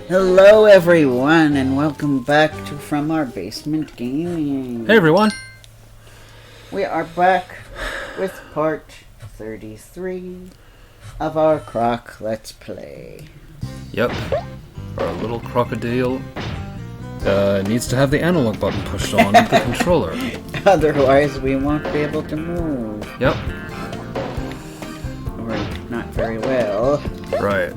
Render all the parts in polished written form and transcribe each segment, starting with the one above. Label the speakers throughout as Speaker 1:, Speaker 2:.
Speaker 1: Hello everyone and welcome back to From Our Basement Gaming.
Speaker 2: Hey everyone!
Speaker 1: We are back with part 33 of our Croc Let's Play.
Speaker 2: Yep, our little crocodile needs to have the analog button pushed on the controller.
Speaker 1: Otherwise we won't be able to move.
Speaker 2: Yep.
Speaker 1: Or not very well.
Speaker 2: Right.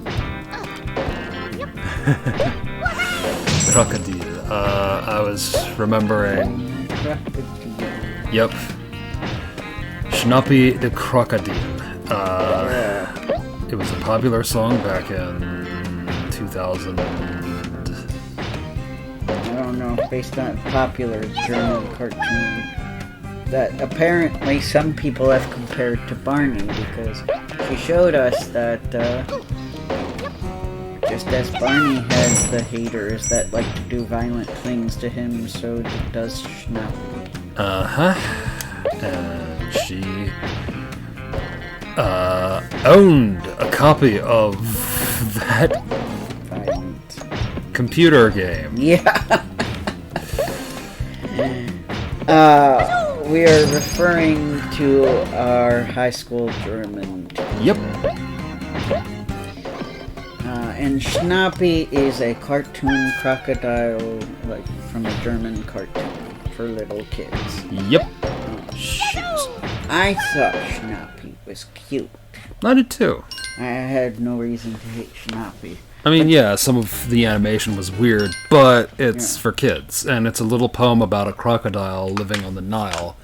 Speaker 2: Crocodile. I was remembering...
Speaker 1: Crocodile.
Speaker 2: Yep. Schnappy the Crocodile. It was a popular song back in 2000.
Speaker 1: I don't know, based on a popular German cartoon that apparently some people have compared to Barney, because she showed us that just as Barney has the haters that like to do violent things to him, so does Schnappy.
Speaker 2: Uh-huh. And she owned a copy of that
Speaker 1: Violent.
Speaker 2: computer game.
Speaker 1: Yeah. We are referring to our high school German teacher.
Speaker 2: Yep.
Speaker 1: And Schnappy is a cartoon crocodile, like from a German cartoon for little kids.
Speaker 2: Yep. Shoot.
Speaker 1: I thought Schnappy was cute.
Speaker 2: I did too.
Speaker 1: I had no reason to hate Schnappy.
Speaker 2: I mean, yeah, some of the animation was weird, but it's for kids, and it's a little poem about a crocodile living on the Nile.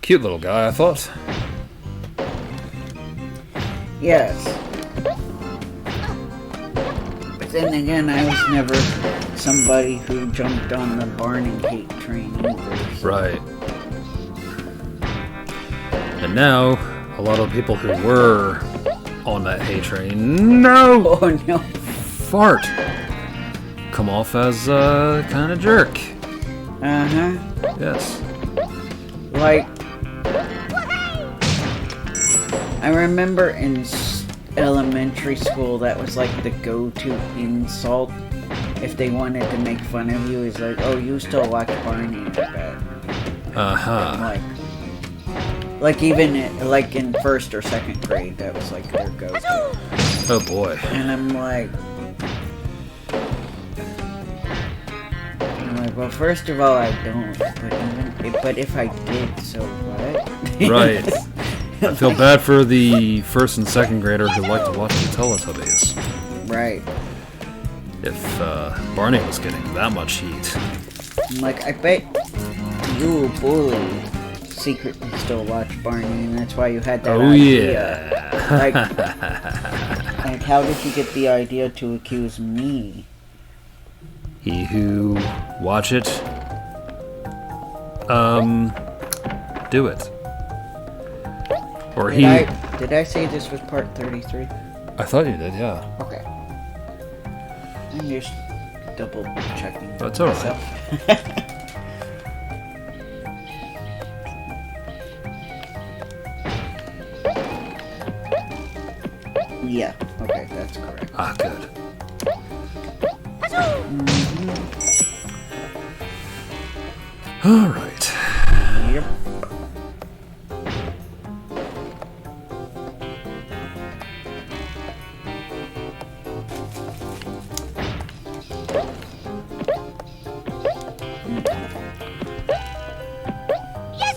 Speaker 2: Cute little guy, I thought.
Speaker 1: Yes. But then again, I was never somebody who jumped on the Barney hate train either. So.
Speaker 2: Right. And now, a lot of people who were on that hate train, no!
Speaker 1: Oh no.
Speaker 2: Fart! Come off as a kind of jerk.
Speaker 1: Uh-huh.
Speaker 2: Yes.
Speaker 1: Like, I remember in elementary school that was like the go-to insult if they wanted to make fun of you. Is like, oh, you still watch Barney, I bet.
Speaker 2: Uh-huh.
Speaker 1: Like even in first or second grade, that was like their go-to.
Speaker 2: Oh boy.
Speaker 1: And I'm like, well, first of all, I don't. But if I did, so what?
Speaker 2: Right. I feel bad for the first and second grader who like to watch the Teletubbies.
Speaker 1: Right.
Speaker 2: If Barney was getting that much heat.
Speaker 1: I'm like, I bet you, bully, secretly still watch Barney, and that's why you had that idea.
Speaker 2: Yeah.
Speaker 1: Like, how did you get the idea to accuse me?
Speaker 2: He who watch it, do it. Or
Speaker 1: Did I say this was part 33?
Speaker 2: I thought you did, yeah.
Speaker 1: Okay. I'm just double checking.
Speaker 2: That's alright.
Speaker 1: Yeah, okay, that's correct.
Speaker 2: Ah, good. Alright.
Speaker 1: Yep.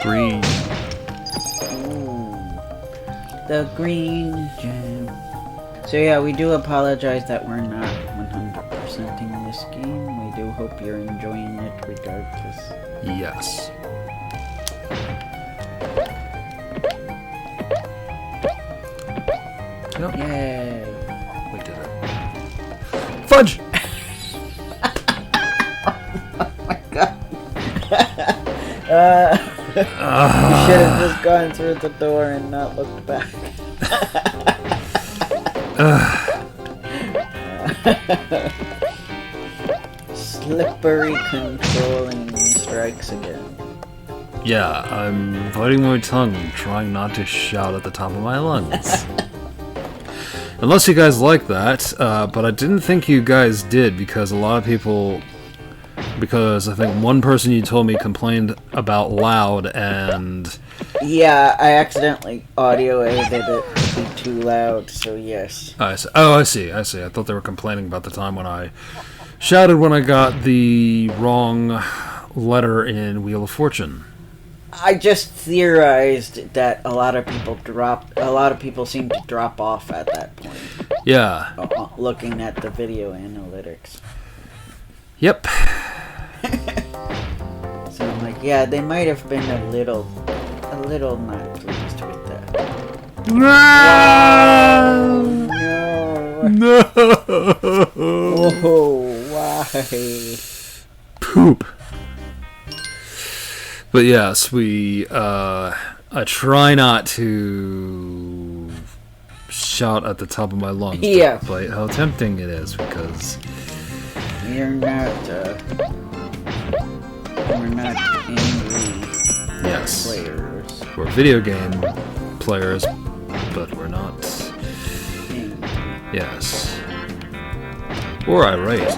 Speaker 2: Green.
Speaker 1: Ooh, the green gem. So yeah, we do apologize that we're not 100%ing this game. We do hope you're enjoying it regardless.
Speaker 2: Yes. Yep.
Speaker 1: Yay!
Speaker 2: We did it. Fudge!
Speaker 1: Oh my god. You should have just gone through the door and not looked back. Slippery controlling strikes again.
Speaker 2: Yeah, I'm biting my tongue, trying not to shout at the top of my lungs. Unless you guys like that, but I didn't think you guys did because a lot of people. Because I think one person you told me complained about loud and.
Speaker 1: Yeah, I accidentally audio edited it to be too loud, so yes.
Speaker 2: I see. Oh, I see. I thought they were complaining about the time when I shouted when I got the wrong letter in Wheel of Fortune.
Speaker 1: I just theorized that a lot of people seem to drop off at that point.
Speaker 2: Yeah.
Speaker 1: Looking at the video analytics.
Speaker 2: Yep.
Speaker 1: So I'm like, yeah, they might have been a little not pleased with that.
Speaker 2: No.
Speaker 1: Oh, why?
Speaker 2: Poop. But yes, I try not to shout at the top of my lungs.
Speaker 1: Yeah.
Speaker 2: Despite how tempting it is, because
Speaker 1: We're not angry players.
Speaker 2: we're video game players, but we're not.
Speaker 1: Angry.
Speaker 2: Yes. Or irate.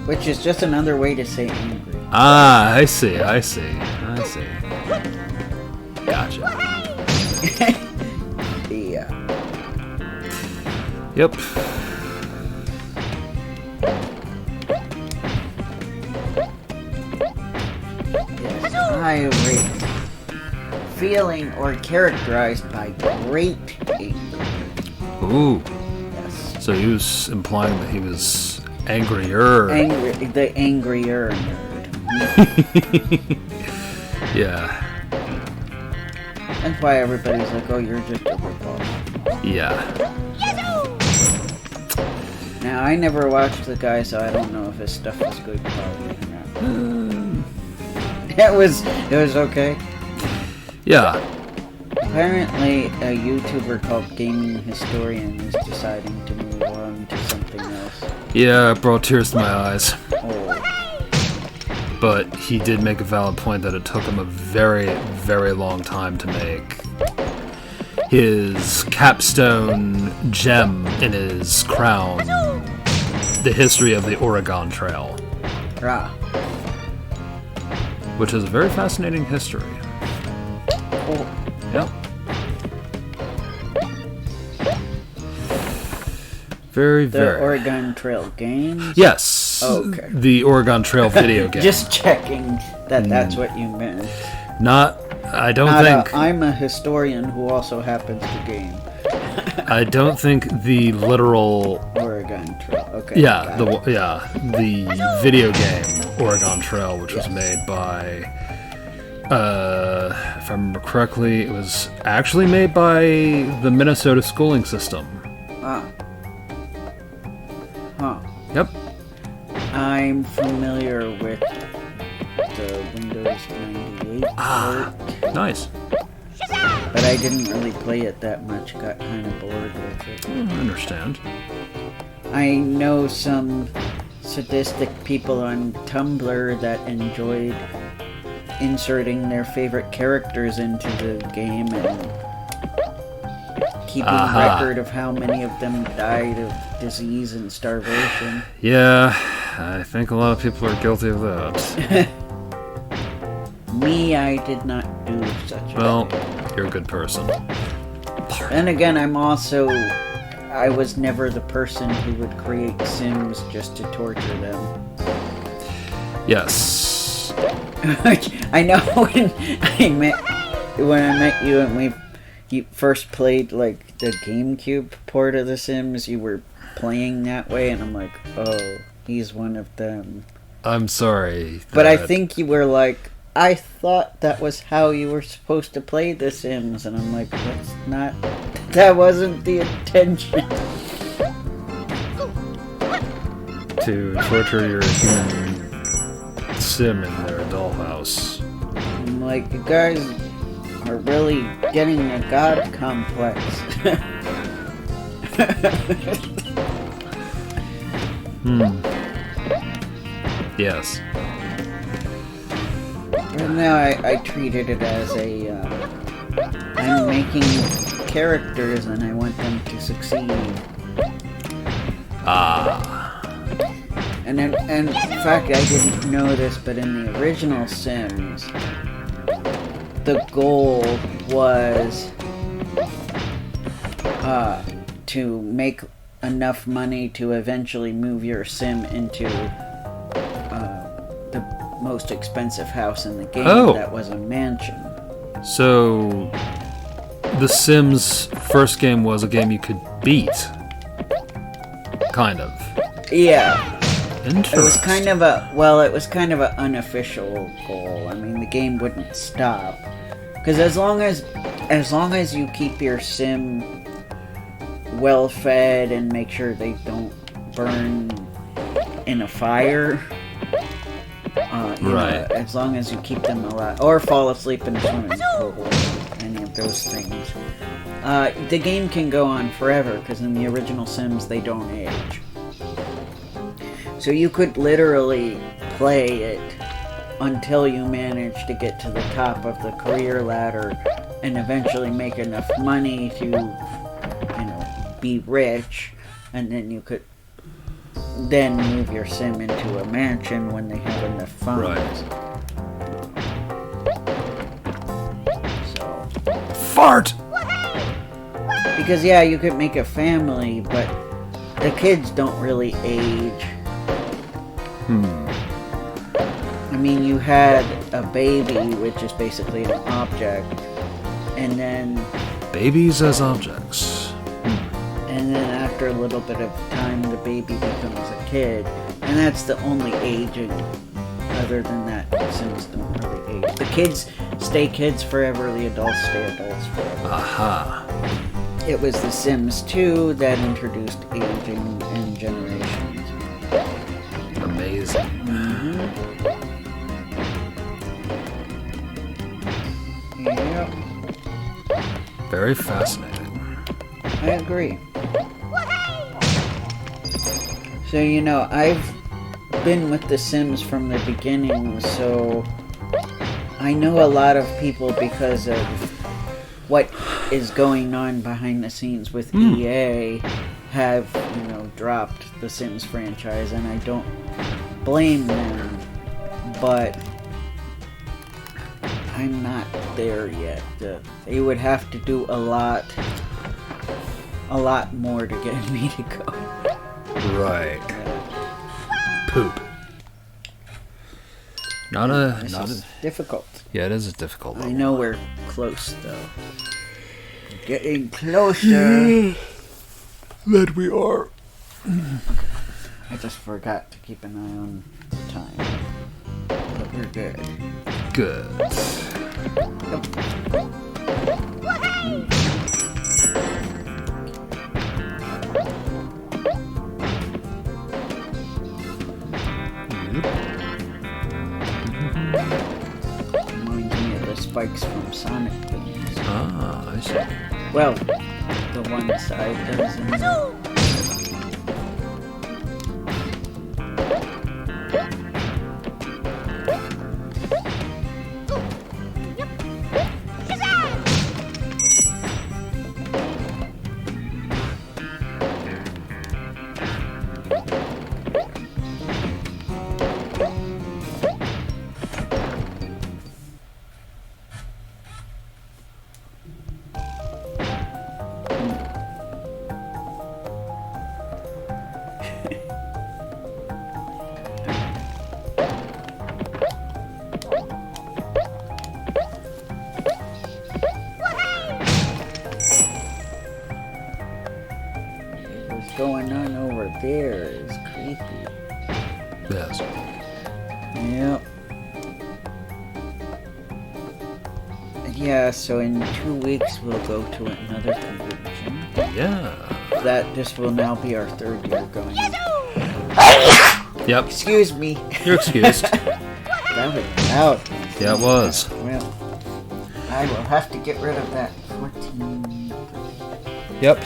Speaker 1: Which is just another way to say angry.
Speaker 2: Ah, I see. Gotcha.
Speaker 1: Yeah.
Speaker 2: Yep.
Speaker 1: Irate. Feeling or characterized by great anger.
Speaker 2: Ooh.
Speaker 1: Yes.
Speaker 2: So he was implying that he was angrier.
Speaker 1: The angrier nerd.
Speaker 2: Yeah.
Speaker 1: That's why everybody's like, oh, you're just a ripoff.
Speaker 2: Yeah.
Speaker 1: Now, I never watched the guy, so I don't know if his stuff was good quality or not. It was okay.
Speaker 2: Yeah.
Speaker 1: Apparently, a YouTuber called Gaming Historian is deciding to move on to something else.
Speaker 2: Yeah, it brought tears to my eyes.
Speaker 1: Oh.
Speaker 2: But he did make a valid point that it took him a very, very long time to make his capstone gem in his crown, the history of the Oregon Trail.
Speaker 1: Rah.
Speaker 2: Which is a very fascinating history.
Speaker 1: Oh.
Speaker 2: Yep. Very,
Speaker 1: The
Speaker 2: very.
Speaker 1: Oregon Trail games?
Speaker 2: Yes.
Speaker 1: Okay.
Speaker 2: The Oregon Trail video game.
Speaker 1: Just checking that that's what you meant.
Speaker 2: I don't
Speaker 1: Not
Speaker 2: think.
Speaker 1: I'm a historian who also happens to game.
Speaker 2: I don't think the literal.
Speaker 1: Oregon Trail. Okay.
Speaker 2: Yeah,
Speaker 1: got it.
Speaker 2: the video game Oregon Trail, which was made by, if I remember correctly, it was actually made by the Minnesota schooling system.
Speaker 1: Ah. Huh.
Speaker 2: Yep.
Speaker 1: I'm familiar with the Windows 98 port,
Speaker 2: Nice.
Speaker 1: but I didn't really play it that much. Got kind of bored with it.
Speaker 2: I understand.
Speaker 1: I know some sadistic people on Tumblr that enjoyed inserting their favorite characters into the game and keeping record of how many of them died of disease and starvation.
Speaker 2: Yeah, I think a lot of people are guilty of that.
Speaker 1: Me, I did not do such a
Speaker 2: Well,
Speaker 1: thing.
Speaker 2: you're a good person.
Speaker 1: And again, I was never the person who would create Sims just to torture them.
Speaker 2: Yes.
Speaker 1: I know when I met you and you first played like the GameCube port of The Sims, you were playing that way, and I'm like, oh, he's one of them.
Speaker 2: I'm sorry.
Speaker 1: But I think you were like, I thought that was how you were supposed to play The Sims, and I'm like, that wasn't the intention.
Speaker 2: To torture your human sim in their dollhouse.
Speaker 1: I'm like, you guys are really getting a god complex.
Speaker 2: Yes.
Speaker 1: But now I treated it as I'm making characters and I want them to succeed. And in fact, I didn't know this, but in the original Sims, the goal was to make enough money to eventually move your sim into the most expensive house in the game. That was a mansion.
Speaker 2: So, The Sims first game was a game you could beat. Kind of.
Speaker 1: Yeah.
Speaker 2: Interesting.
Speaker 1: It was kind of an unofficial goal. I mean, the game wouldn't stop. Because as long as you keep your sim well fed and make sure they don't burn in a fire, you know, as long as you keep them alive, or fall asleep in a swimming pool, any of those things, the game can go on forever, because in the original Sims they don't age. So you could literally play it until you manage to get to the top of the career ladder and eventually make enough money to, you know, be rich, and then you could then move your sim into a mansion when they have enough funds. So.
Speaker 2: Fart!
Speaker 1: Because yeah, you could make a family, but the kids don't really age. I mean, you had a baby, which is basically an object, and then...
Speaker 2: Babies as objects.
Speaker 1: And then after a little bit of time, the baby becomes a kid. And that's the only aging. Other than that, Sims don't really age. The kids stay kids forever, the adults stay adults forever.
Speaker 2: Aha.
Speaker 1: It was The Sims 2 that introduced aging and generations.
Speaker 2: Amazing.
Speaker 1: Yep.
Speaker 2: Very fascinating.
Speaker 1: I agree. So, you know, I've been with The Sims from the beginning, so I know a lot of people because of what is going on behind the scenes with EA have, you know, dropped the Sims franchise, and I don't blame them, but I'm not there yet. They would have to do a lot more to get me to go.
Speaker 2: Right.
Speaker 1: Yeah.
Speaker 2: Poop.
Speaker 1: This is difficult.
Speaker 2: Yeah, it is a difficult level.
Speaker 1: I know we're close, though. Getting closer.
Speaker 2: That we are.
Speaker 1: Okay. I just forgot to keep an eye on the time. But we're good.
Speaker 2: Good.
Speaker 1: Reminds me of the spikes from Sonic games.
Speaker 2: Ah, I see.
Speaker 1: Well, the one side doesn't. Going on over there is creepy.
Speaker 2: Yes.
Speaker 1: Yep. Yeah, so in 2 weeks we'll go to another convention.
Speaker 2: Yeah.
Speaker 1: This will now be our 3rd year going.
Speaker 2: Yep.
Speaker 1: Excuse me.
Speaker 2: You're excused.
Speaker 1: That was loud.
Speaker 2: Yeah, it was.
Speaker 1: Well, I will have to get rid of that 14.
Speaker 2: Yep.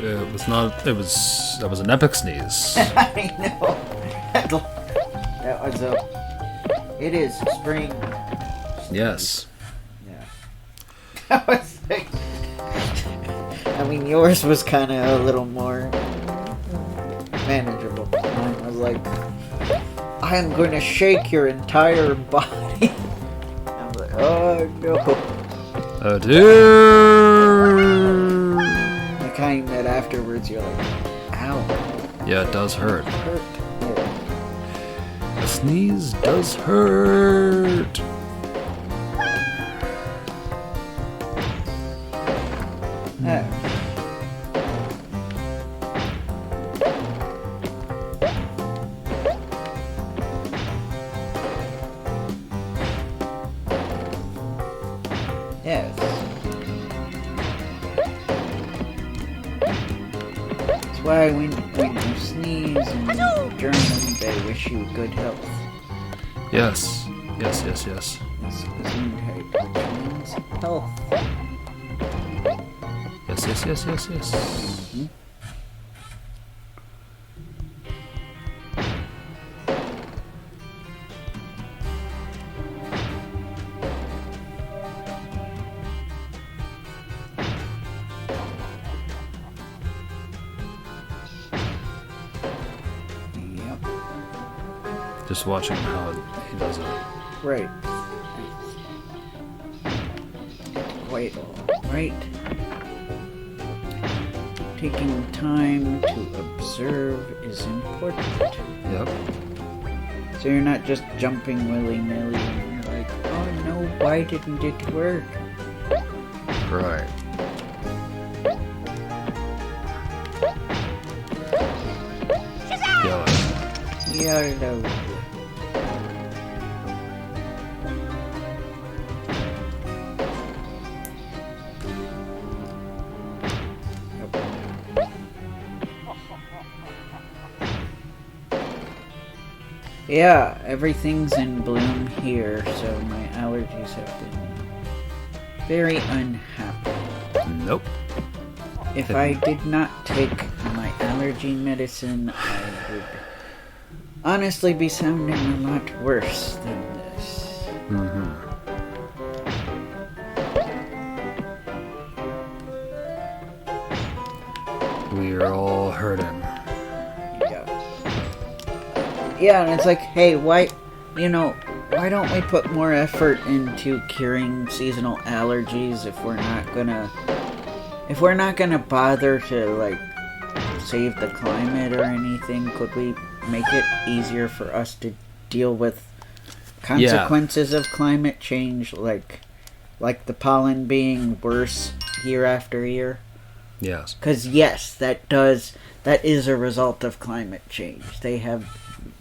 Speaker 2: It was not. That was an epic sneeze.
Speaker 1: I know. That was it is spring.
Speaker 2: Yes.
Speaker 1: Yeah. That was like. I mean, yours was kind of a little more manageable. Mine was like, I am going to shake your entire body. I'm like, oh no.
Speaker 2: Oh dear.
Speaker 1: The kind that afterwards you're like, ow.
Speaker 2: Yeah, it does hurt.
Speaker 1: It hurt.
Speaker 2: A sneeze does hurt.
Speaker 1: Yeah. Yes. That's why when you sneeze and German, they wish you good health.
Speaker 2: Yes. Yes, yes, yes.
Speaker 1: It's Gesundheit, which means health.
Speaker 2: Yes, yes, yes, yes, yes.
Speaker 1: Mm-hmm. Yep.
Speaker 2: Just watching how he does it.
Speaker 1: Right. Quite alright. Taking time to observe is important.
Speaker 2: Yep.
Speaker 1: So you're not just jumping willy-nilly and you're like, oh no, why didn't it work?
Speaker 2: Right. Yellow.
Speaker 1: Yellow. Yeah, everything's in bloom here, so my allergies have been very unhappy.
Speaker 2: Nope.
Speaker 1: If I did not take my allergy medicine, I would honestly be sounding a lot worse than this.
Speaker 2: Mm-hmm. We are all hurting.
Speaker 1: Yeah, and it's like, hey, why don't we put more effort into curing seasonal allergies if we're not gonna bother to, like, save the climate or anything? Could we make it easier for us to deal with consequences of climate change, like the pollen being worse year after year?
Speaker 2: Yes.
Speaker 1: Because yes, that is a result of climate change. They have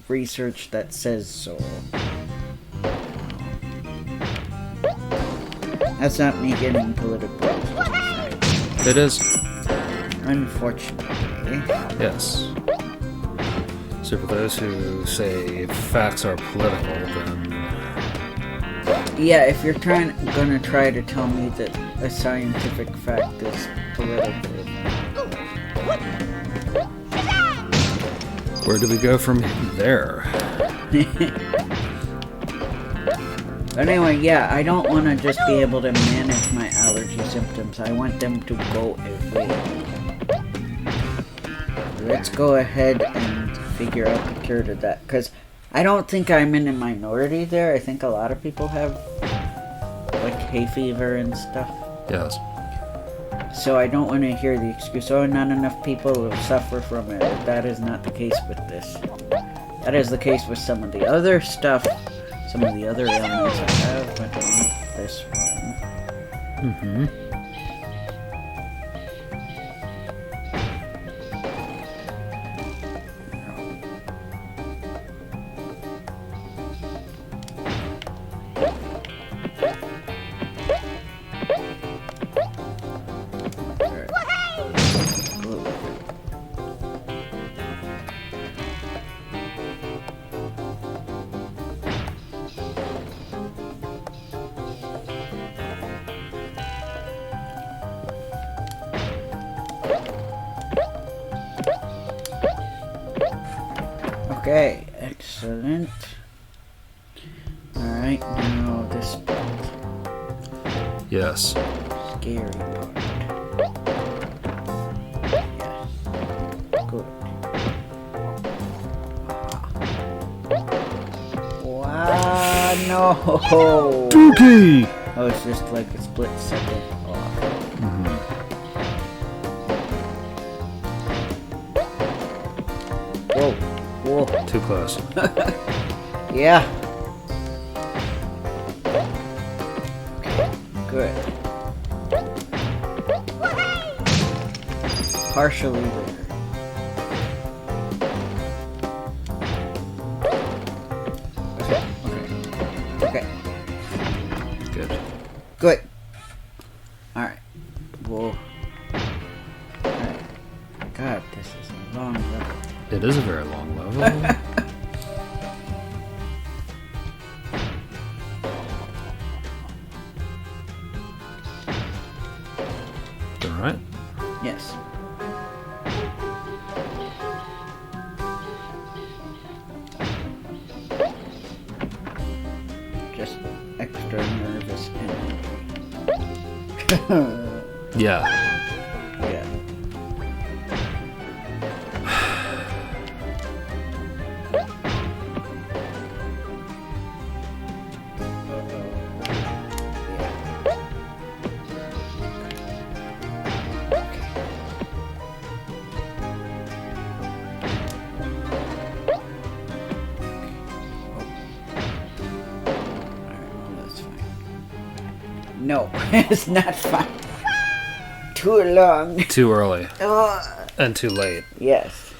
Speaker 1: research that says so. That's not me getting political.
Speaker 2: It is.
Speaker 1: Unfortunately.
Speaker 2: Yes. So for those who say facts are political, then...
Speaker 1: Yeah, if you're gonna try to tell me that a scientific fact is political...
Speaker 2: Where do we go from there?
Speaker 1: But anyway, yeah, I don't want to just be able to manage my allergy symptoms. I want them to go away. Let's go ahead and figure out the cure to that. Because I don't think I'm in a minority there. I think a lot of people have, like, hay fever and stuff.
Speaker 2: Yes.
Speaker 1: So I don't want to hear the excuse, oh, not enough people will suffer from it. That is not the case with this. That is the case with some of the other stuff, some of the other ailments I have, but not this one.
Speaker 2: Mm-hmm.
Speaker 1: Okay, excellent. Alright, now this part.
Speaker 2: Yes.
Speaker 1: Scary part. no!
Speaker 2: Dookie!
Speaker 1: Oh, it's just like a split second off. Whoa. Whoa.
Speaker 2: Too close.
Speaker 1: Yeah. Good. Partially there. Okay.
Speaker 2: Good.
Speaker 1: Good. Alright. Whoa. Alright. God, this is a long level.
Speaker 2: It is a very long level. Alright.
Speaker 1: Yes. Just extra nervous and
Speaker 2: Yeah.
Speaker 1: yeah. No, it's not fun. Too long.
Speaker 2: Too early.
Speaker 1: Ugh.
Speaker 2: And too late.
Speaker 1: Yes.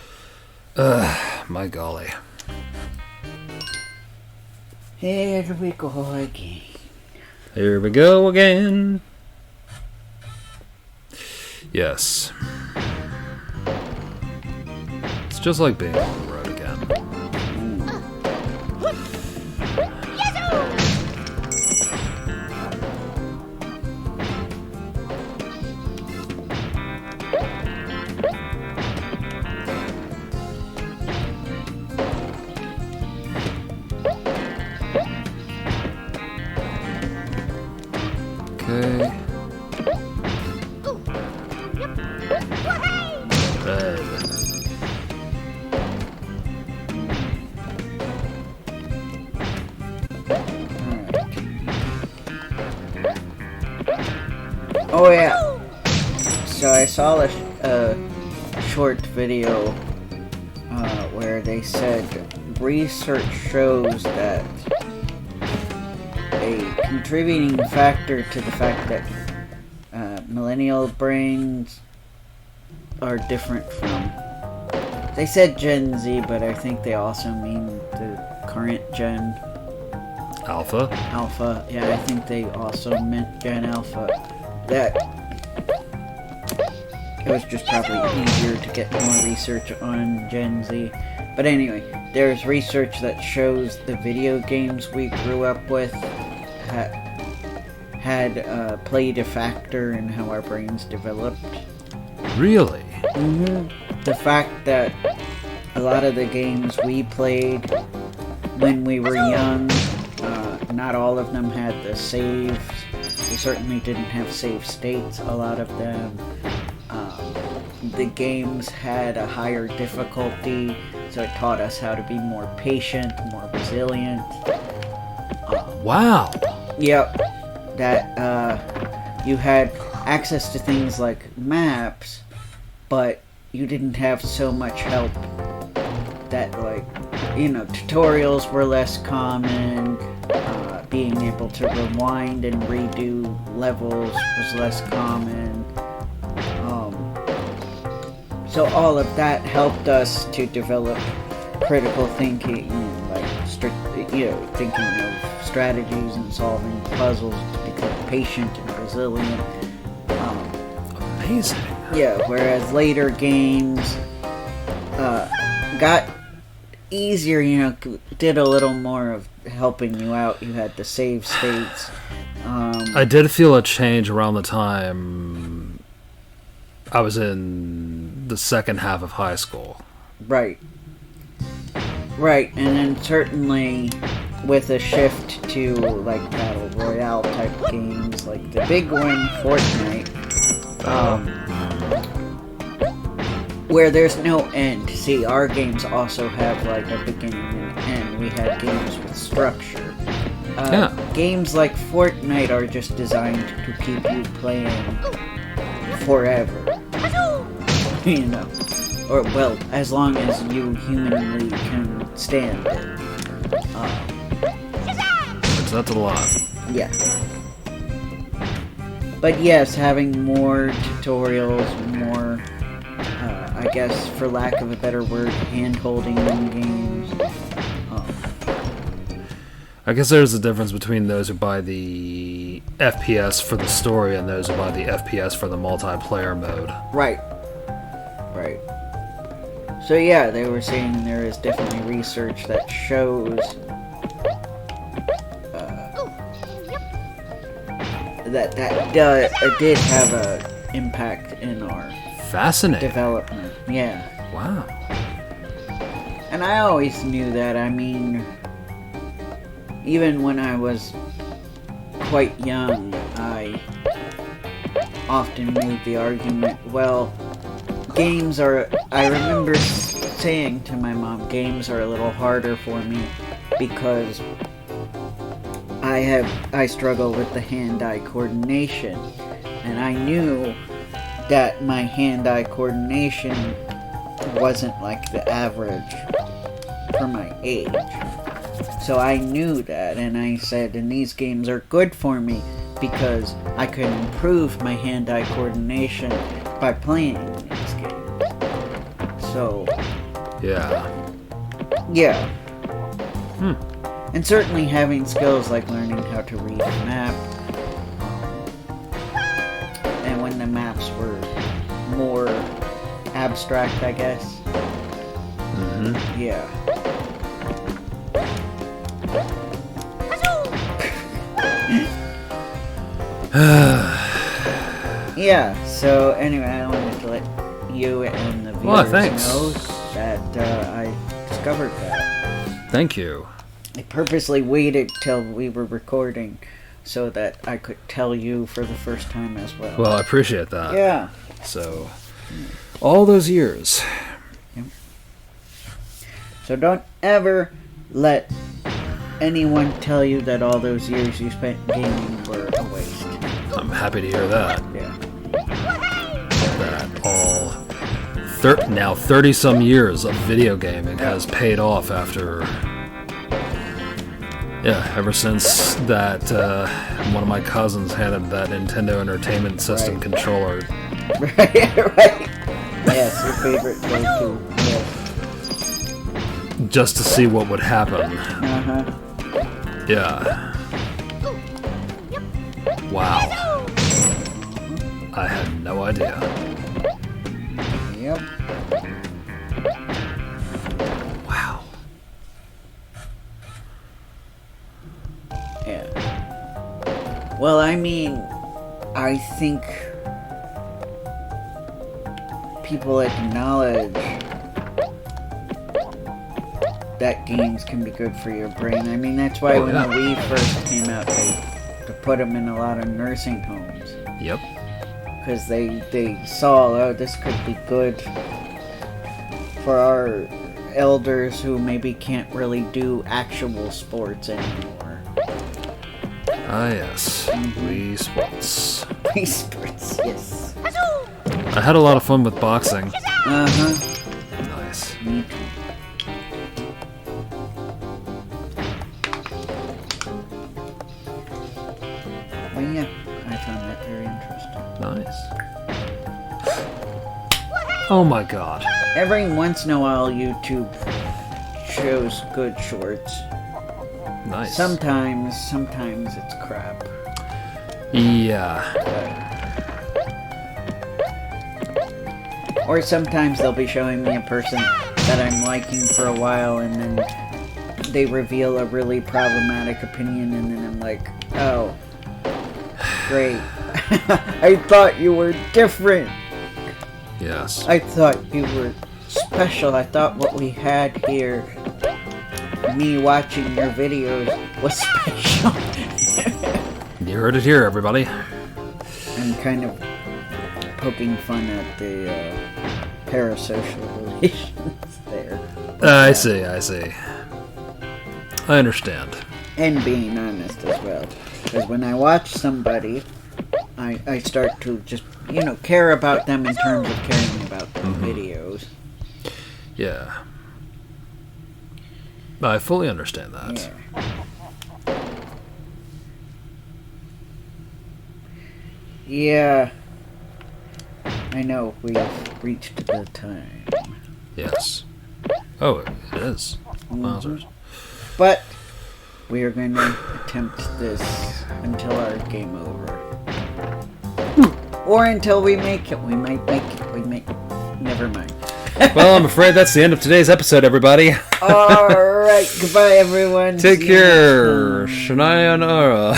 Speaker 2: My golly.
Speaker 1: Here we go again.
Speaker 2: Here we go again. Yes. It's just like being on the road again. Okay. Red.
Speaker 1: Oh yeah. So I saw a short video where they said research shows that a contributing factor to the fact that millennial brains are different from, they said Gen Z, but I think they also mean the current Gen
Speaker 2: Alpha.
Speaker 1: Alpha. Yeah, I think they also meant Gen Alpha. That it was just probably easier to get more research on Gen Z. But anyway, there's research that shows the video games we grew up with had played a factor in how our brains developed.
Speaker 2: Really?
Speaker 1: The fact that a lot of the games we played when we were young, not all of them had the saves. They certainly didn't have save states, a lot of them. The games had a higher difficulty, so it taught us how to be more patient, more resilient.
Speaker 2: Wow.
Speaker 1: Yep. That you had access to things like maps, but you didn't have so much help. That, like, tutorials were less common. Being able to rewind and redo levels was less common. So all of that helped us to develop critical thinking, and thinking of strategies and solving puzzles to become patient and resilient.
Speaker 2: Amazing.
Speaker 1: Yeah, whereas later games got easier, did a little more of helping you out. You had the save states.
Speaker 2: I did feel a change around the time I was in the second half of high school.
Speaker 1: Right, and then certainly with a shift to like battle royale type games, like the big one, Fortnite, where there's no end. See, our games also have like a beginning and end. We had games with structure. Games like Fortnite are just designed to keep you playing forever. You know. Or, well, as long as you humanly can stand it.
Speaker 2: That's a lot.
Speaker 1: Yeah. But yes, having more tutorials, more, I guess, for lack of a better word, hand-holding in games.
Speaker 2: I guess there's a difference between those who buy the FPS for the story and those who buy the FPS for the multiplayer mode.
Speaker 1: Right. Right. So yeah, they were saying there is definitely research that shows that did have an impact in our development. Yeah.
Speaker 2: Wow.
Speaker 1: And I always knew that. I mean, even when I was quite young, I often made the argument, well, games are... I remember saying to my mom, games are a little harder for me because I struggle with the hand-eye coordination, and I knew that my hand-eye coordination wasn't like the average for my age. So I knew that, and I said, and these games are good for me because I could improve my hand-eye coordination by playing these games. So...
Speaker 2: Yeah.
Speaker 1: Yeah. And certainly having skills like learning how to read a map, and when the maps were more abstract, I guess. Yeah. Yeah, so anyway, I wanted to let you and the viewers know that I discovered that.
Speaker 2: Thank you.
Speaker 1: I purposely waited till we were recording so that I could tell you for the first time as well.
Speaker 2: Well, I appreciate that.
Speaker 1: Yeah.
Speaker 2: So, all those years.
Speaker 1: Yep. So don't ever let anyone tell you that all those years you spent gaming were a waste.
Speaker 2: I'm happy to hear that.
Speaker 1: Yeah.
Speaker 2: That all now 30-some years of video gaming has paid off after... Yeah, ever since that one of my cousins handed that Nintendo Entertainment System controller.
Speaker 1: Right. Yes, your favorite go-to. Yes.
Speaker 2: Just to see what would happen. Yeah. Wow. I had no idea.
Speaker 1: Yep.
Speaker 2: Wow.
Speaker 1: Yeah. Well, I mean, I think people acknowledge that games can be good for your brain. I mean, that's why when the Wii first came out, they put them in a lot of nursing homes.
Speaker 2: Yep.
Speaker 1: Because they saw, oh, this could be good for our elders who maybe can't really do actual sports anymore.
Speaker 2: Ah, yes. Wii Sports.
Speaker 1: Wii Sports, yes.
Speaker 2: I had a lot of fun with boxing. Nice.
Speaker 1: Me too. Well, yeah, I found that very interesting.
Speaker 2: Nice. Oh my god.
Speaker 1: Every once in a while, YouTube shows good shorts.
Speaker 2: Nice.
Speaker 1: Sometimes it's crap.
Speaker 2: Yeah.
Speaker 1: Or sometimes they'll be showing me a person that I'm liking for a while, and then they reveal a really problematic opinion, and then I'm like, oh, great. I thought you were different.
Speaker 2: Yes.
Speaker 1: I thought you were special. I thought what we had here, me watching your videos, was special.
Speaker 2: You heard it here, everybody.
Speaker 1: I'm kind of poking fun at the parasocial relations there.
Speaker 2: I see. I understand.
Speaker 1: And being honest as well. Because when I watch somebody, I start to just, care about them in terms of caring about the videos.
Speaker 2: Yeah. I fully understand that.
Speaker 1: Yeah. I know, we've reached the time.
Speaker 2: Yes. Oh, it is. Wowzers.
Speaker 1: But we are going to attempt this until our game over. Or until we make it. We might make it. Never mind.
Speaker 2: Well, I'm afraid that's the end of today's episode, everybody.
Speaker 1: Alright, goodbye everyone.
Speaker 2: Take care. Shania Nara.